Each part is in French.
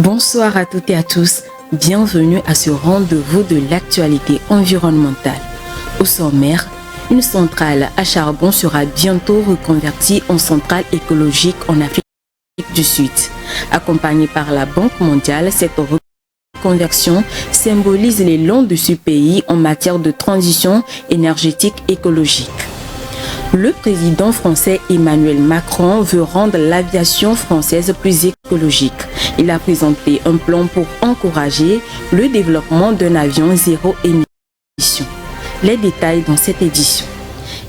Bonsoir à toutes et à tous, bienvenue à ce rendez-vous de l'actualité environnementale. Au sommaire, une centrale à charbon sera bientôt reconvertie en centrale écologique en Afrique du Sud. Accompagnée par la Banque mondiale, cette reconversion symbolise l'élan de ce pays en matière de transition énergétique écologique. Le président français Emmanuel Macron veut rendre l'aviation française plus écologique. Il a présenté un plan pour encourager le développement d'un avion zéro émission. Les détails dans cette édition.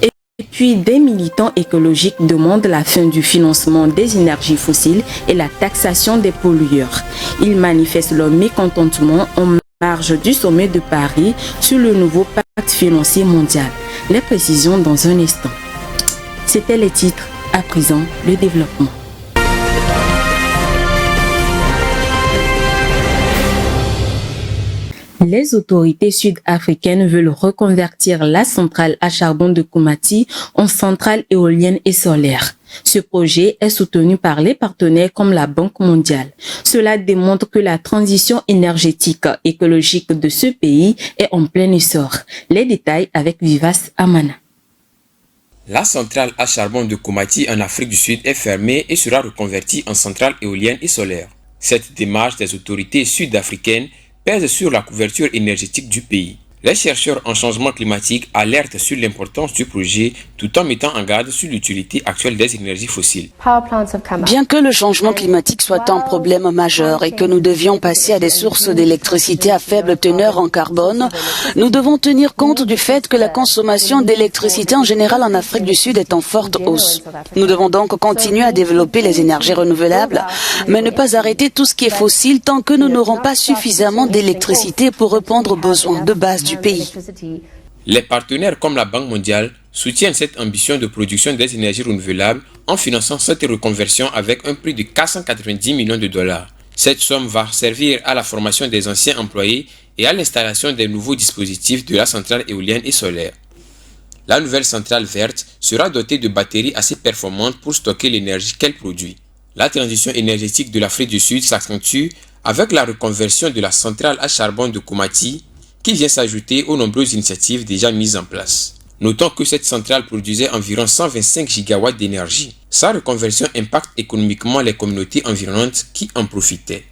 Et puis, des militants écologiques demandent la fin du financement des énergies fossiles et la taxation des pollueurs. Ils manifestent leur mécontentement en marge du sommet de Paris sur le nouveau pacte financier mondial. Les précisions dans un instant. C'était les titres, à présent le développement. Les autorités sud-africaines veulent reconvertir la centrale à charbon de Komati en centrale éolienne et solaire. Ce projet est soutenu par les partenaires comme la Banque mondiale. Cela démontre que la transition énergétique écologique de ce pays est en plein essor. Les détails avec Vivas Amana. La centrale à charbon de Komati en Afrique du Sud est fermée et sera reconvertie en centrale éolienne et solaire. Cette démarche des autorités sud-africaines pèse sur la couverture énergétique du pays. Les chercheurs en changement climatique alertent sur l'importance du projet tout en mettant en garde sur l'utilité actuelle des énergies fossiles. Bien que le changement climatique soit un problème majeur et que nous devions passer à des sources d'électricité à faible teneur en carbone, nous devons tenir compte du fait que la consommation d'électricité en général en Afrique du Sud est en forte hausse. Nous devons donc continuer à développer les énergies renouvelables, mais ne pas arrêter tout ce qui est fossile tant que nous n'aurons pas suffisamment d'électricité pour répondre aux besoins de base du pays. Les partenaires comme la Banque mondiale soutiennent cette ambition de production des énergies renouvelables en finançant cette reconversion avec un prix de 490 millions de dollars. Cette somme va servir à la formation des anciens employés et à l'installation des nouveaux dispositifs de la centrale éolienne et solaire. La nouvelle centrale verte sera dotée de batteries assez performantes pour stocker l'énergie qu'elle produit. La transition énergétique de l'Afrique du Sud s'accentue avec la reconversion de la centrale à charbon de Komati, qui vient s'ajouter aux nombreuses initiatives déjà mises en place. Notons que cette centrale produisait environ 125 gigawatts d'énergie. Sa reconversion impacte économiquement les communautés environnantes qui en profitaient.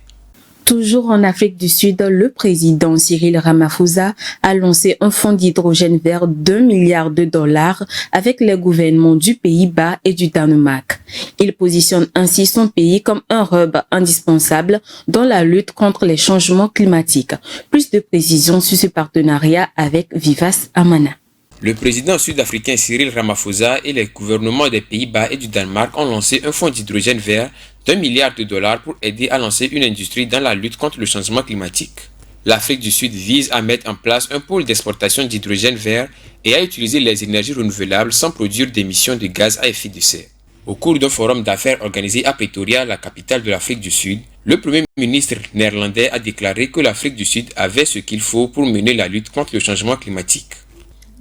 Toujours en Afrique du Sud, le président Cyril Ramaphosa a lancé un fonds d'hydrogène vert d'1 milliard de dollars avec les gouvernements du Pays-Bas et du Danemark. Il positionne ainsi son pays comme un hub indispensable dans la lutte contre les changements climatiques. Plus de précisions sur ce partenariat avec Vivas Amana. Le président sud-africain Cyril Ramaphosa et les gouvernements des Pays-Bas et du Danemark ont lancé un fonds d'hydrogène vert d'1 milliard de dollars pour aider à lancer une industrie dans la lutte contre le changement climatique. L'Afrique du Sud vise à mettre en place un pôle d'exportation d'hydrogène vert et à utiliser les énergies renouvelables sans produire d'émissions de gaz à effet de serre. Au cours d'un forum d'affaires organisé à Pretoria, la capitale de l'Afrique du Sud, le premier ministre néerlandais a déclaré que l'Afrique du Sud avait ce qu'il faut pour mener la lutte contre le changement climatique.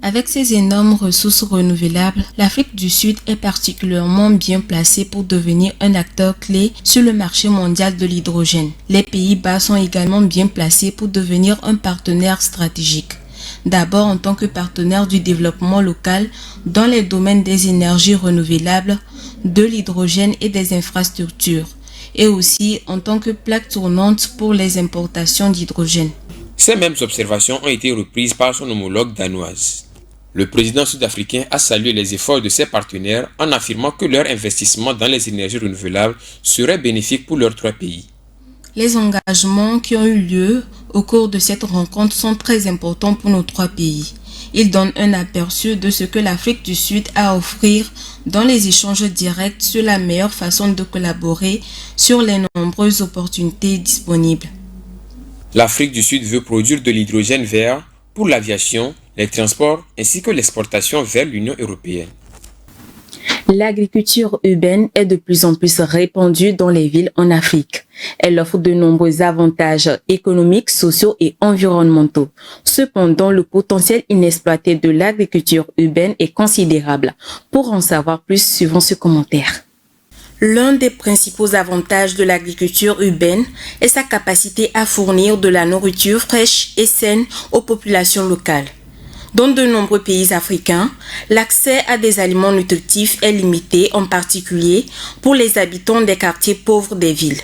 Avec ses énormes ressources renouvelables, l'Afrique du Sud est particulièrement bien placée pour devenir un acteur clé sur le marché mondial de l'hydrogène. Les Pays-Bas sont également bien placés pour devenir un partenaire stratégique. D'abord en tant que partenaire du développement local dans les domaines des énergies renouvelables, de l'hydrogène et des infrastructures, et aussi en tant que plaque tournante pour les importations d'hydrogène. Ces mêmes observations ont été reprises par son homologue danoise. Le président sud-africain a salué les efforts de ses partenaires en affirmant que leur investissement dans les énergies renouvelables serait bénéfique pour leurs trois pays. Les engagements qui ont eu lieu au cours de cette rencontre sont très importants pour nos trois pays. Ils donnent un aperçu de ce que l'Afrique du Sud a à offrir dans les échanges directs sur la meilleure façon de collaborer sur les nombreuses opportunités disponibles. L'Afrique du Sud veut produire de l'hydrogène vert pour l'aviation, les transports ainsi que l'exportation vers l'Union européenne. L'agriculture urbaine est de plus en plus répandue dans les villes en Afrique. Elle offre de nombreux avantages économiques, sociaux et environnementaux. Cependant, le potentiel inexploité de l'agriculture urbaine est considérable. Pour en savoir plus, suivons ce commentaire. L'un des principaux avantages de l'agriculture urbaine est sa capacité à fournir de la nourriture fraîche et saine aux populations locales. Dans de nombreux pays africains, l'accès à des aliments nutritifs est limité, en particulier pour les habitants des quartiers pauvres des villes.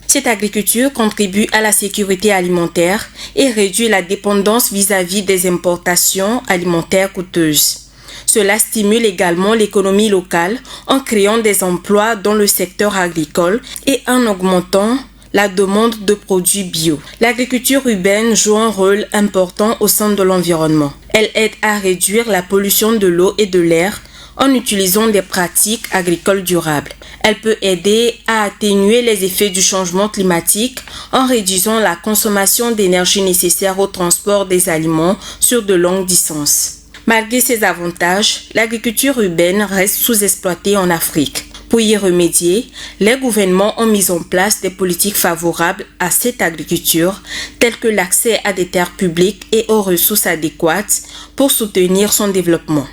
Cette agriculture contribue à la sécurité alimentaire et réduit la dépendance vis-à-vis des importations alimentaires coûteuses. Cela stimule également l'économie locale en créant des emplois dans le secteur agricole et en augmentant la demande de produits bio. L'agriculture urbaine joue un rôle important au sein de l'environnement. Elle aide à réduire la pollution de l'eau et de l'air en utilisant des pratiques agricoles durables. Elle peut aider à atténuer les effets du changement climatique en réduisant la consommation d'énergie nécessaire au transport des aliments sur de longues distances. Malgré ces avantages, l'agriculture urbaine reste sous-exploitée en Afrique. Pour y remédier, les gouvernements ont mis en place des politiques favorables à cette agriculture, telles que l'accès à des terres publiques et aux ressources adéquates pour soutenir son développement.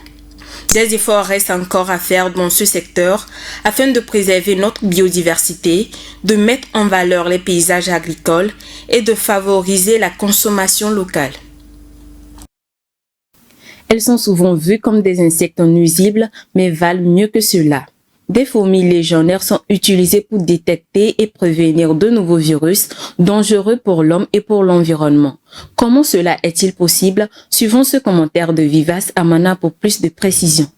Des efforts restent encore à faire dans ce secteur afin de préserver notre biodiversité, de mettre en valeur les paysages agricoles et de favoriser la consommation locale. Elles sont souvent vues comme des insectes nuisibles, mais valent mieux que cela. Des fourmis légionnaires sont utilisées pour détecter et prévenir de nouveaux virus dangereux pour l'homme et pour l'environnement. Comment cela est-il possible? Suivons ce commentaire de Vivace Amana pour plus de précision.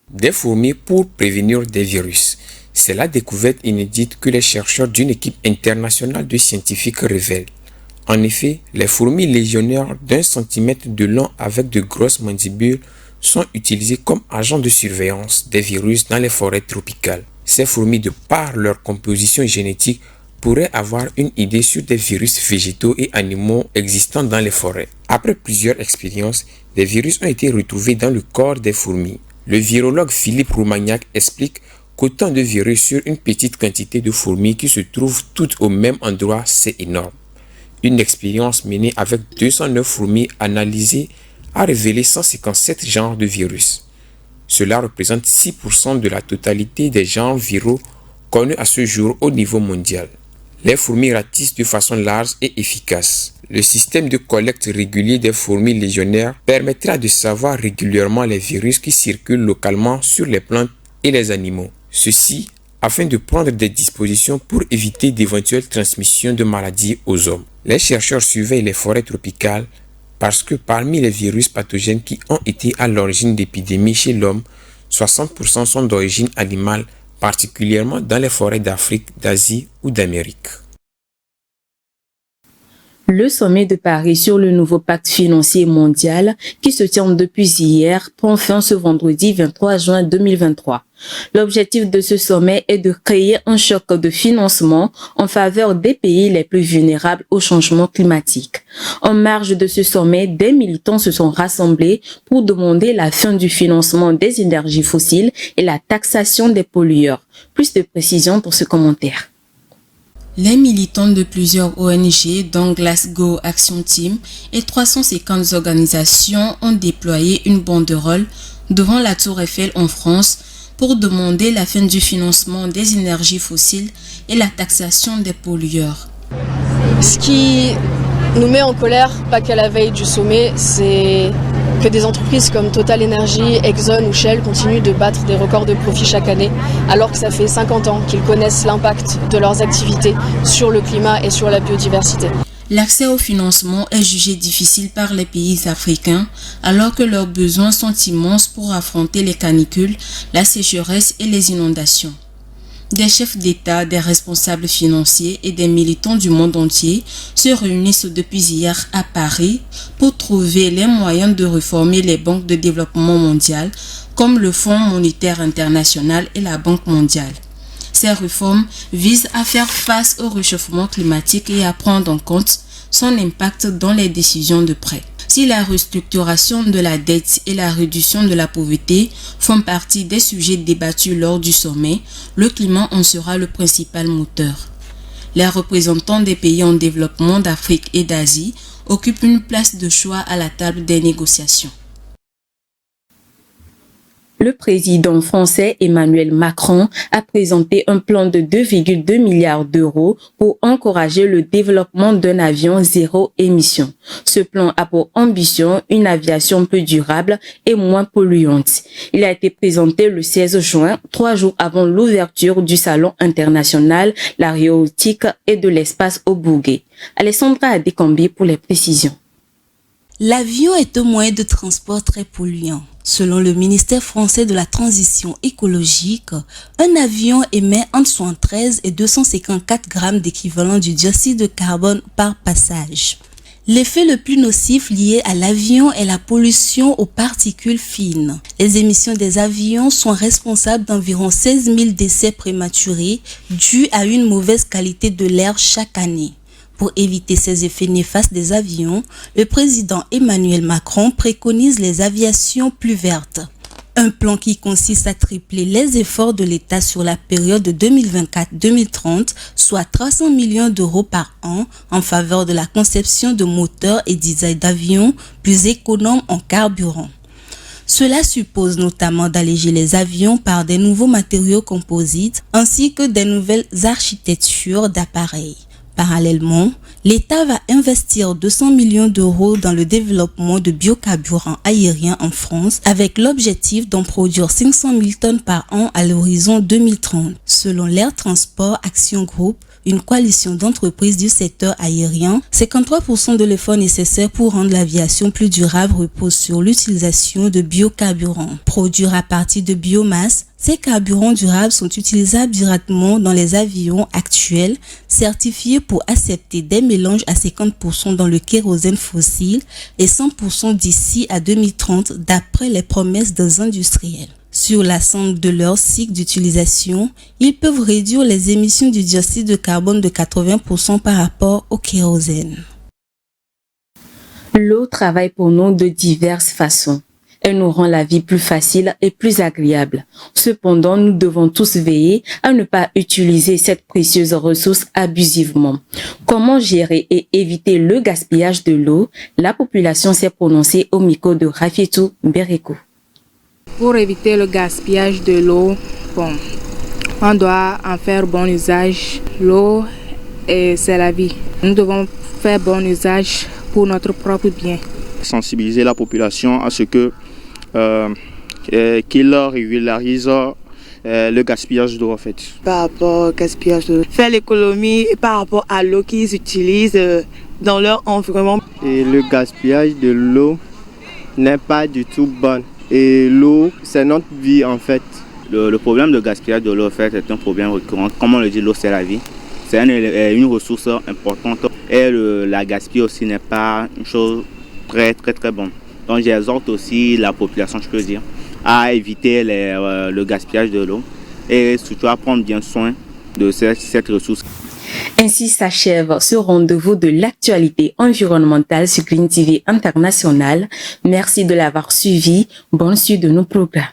Des fourmis pour prévenir des virus. C'est la découverte inédite que les chercheurs d'une équipe internationale de scientifiques révèlent. En effet, les fourmis légionnaires d'1 centimètre de long avec de grosses mandibules sont utilisées comme agents de surveillance des virus dans les forêts tropicales. Ces fourmis, de par leur composition génétique, pourraient avoir une idée sur des virus végétaux et animaux existants dans les forêts. Après plusieurs expériences, des virus ont été retrouvés dans le corps des fourmis. Le virologue Philippe Roumagnac explique qu'autant de virus sur une petite quantité de fourmis qui se trouvent toutes au même endroit, c'est énorme. Une expérience menée avec 209 fourmis analysées a révélé 157 genres de virus. Cela représente 6% de la totalité des genres viraux connus à ce jour au niveau mondial. Les fourmis ratissent de façon large et efficace. Le système de collecte régulier des fourmis légionnaires permettra de savoir régulièrement les virus qui circulent localement sur les plantes et les animaux. Ceci afin de prendre des dispositions pour éviter d'éventuelles transmissions de maladies aux hommes. Les chercheurs surveillent les forêts tropicales parce que parmi les virus pathogènes qui ont été à l'origine d'épidémies chez l'homme, 60% sont d'origine animale, particulièrement dans les forêts d'Afrique, d'Asie ou d'Amérique. Le sommet de Paris sur le nouveau pacte financier mondial qui se tient depuis hier prend fin ce vendredi 23 juin 2023. L'objectif de ce sommet est de créer un choc de financement en faveur des pays les plus vulnérables au changement climatique. En marge de ce sommet, des militants se sont rassemblés pour demander la fin du financement des énergies fossiles et la taxation des pollueurs. Plus de précisions pour ce commentaire. Les militants de plusieurs ONG, dont Glasgow Action Team et 350 organisations, ont déployé une banderole devant la Tour Eiffel en France pour demander la fin du financement des énergies fossiles et la taxation des pollueurs. Ce qui nous met en colère, pas qu'à la veille du sommet, c'est que des entreprises comme Total Energy, Exxon ou Shell continuent de battre des records de profit chaque année, alors que ça fait 50 ans qu'ils connaissent l'impact de leurs activités sur le climat et sur la biodiversité. L'accès au financement est jugé difficile par les pays africains, alors que leurs besoins sont immenses pour affronter les canicules, la sécheresse et les inondations. Des chefs d'État, des responsables financiers et des militants du monde entier se réunissent depuis hier à Paris pour trouver les moyens de réformer les banques de développement mondial comme le Fonds monétaire international et la Banque mondiale. Ces réformes visent à faire face au réchauffement climatique et à prendre en compte son impact dans les décisions de prêt. Si la restructuration de la dette et la réduction de la pauvreté font partie des sujets débattus lors du sommet, le climat en sera le principal moteur. Les représentants des pays en développement d'Afrique et d'Asie occupent une place de choix à la table des négociations. Le président français Emmanuel Macron a présenté un plan de 2,2 milliards d'euros pour encourager le développement d'un avion zéro émission. Ce plan a pour ambition une aviation plus durable et moins polluante. Il a été présenté le 16 juin, 3 jours avant l'ouverture du Salon international de l'aéronautique et de l'espace au Bourget. Alessandra Adekambi pour les précisions. L'avion est un moyen de transport très polluant. Selon le ministère français de la Transition écologique, un avion émet entre 73 et 254 grammes d'équivalent du dioxyde de carbone par passage. L'effet le plus nocif lié à l'avion est la pollution aux particules fines. Les émissions des avions sont responsables d'environ 16 000 décès prématurés dus à une mauvaise qualité de l'air chaque année. Pour éviter ces effets néfastes des avions, le président Emmanuel Macron préconise les aviations plus vertes. Un plan qui consiste à tripler les efforts de l'État sur la période de 2024-2030, soit 300 millions d'euros par an en faveur de la conception de moteurs et design d'avions plus économes en carburant. Cela suppose notamment d'alléger les avions par des nouveaux matériaux composites ainsi que des nouvelles architectures d'appareils. Parallèlement, l'État va investir 200 millions d'euros dans le développement de biocarburants aériens en France avec l'objectif d'en produire 500 000 tonnes par an à l'horizon 2030. Selon l'Air Transport Action Group, une coalition d'entreprises du secteur aérien, 53% de l'effort nécessaire pour rendre l'aviation plus durable repose sur l'utilisation de biocarburants. Produits à partir de biomasse, ces carburants durables sont utilisables directement dans les avions actuels, certifiés pour accepter des mélanges à 50% dans le kérosène fossile et 100% d'ici à 2030 d'après les promesses des industriels. Sur l'ensemble de leur cycle d'utilisation, ils peuvent réduire les émissions du dioxyde de carbone de 80% par rapport au kérosène. L'eau travaille pour nous de diverses façons. Elle nous rend la vie plus facile et plus agréable. Cependant, nous devons tous veiller à ne pas utiliser cette précieuse ressource abusivement. Comment gérer et éviter le gaspillage de l'eau? La population s'est prononcée au micro de Rafietou Bereko. Pour éviter le gaspillage de l'eau, on doit en faire bon usage. L'eau, c'est la vie. Nous devons faire bon usage pour notre propre bien. Sensibiliser la population à ce que qu'ils régularisent le gaspillage d'eau en fait. Par rapport au gaspillage de l'eau, faire l'économie par rapport à l'eau qu'ils utilisent dans leur environnement. Et le gaspillage de l'eau n'est pas du tout bon. Et l'eau, c'est notre vie en fait. Le problème de gaspillage de l'eau en fait, est un problème récurrent. Comme on le dit, l'eau c'est la vie. C'est une ressource importante. Et la gaspiller aussi n'est pas une chose très bonne. Donc j'exhorte aussi la population, je peux dire, à éviter le gaspillage de l'eau et surtout à prendre bien soin de cette ressource. Ainsi s'achève ce rendez-vous de l'actualité environnementale sur Green TV International. Merci de l'avoir suivi. Bonne suite de nos programmes.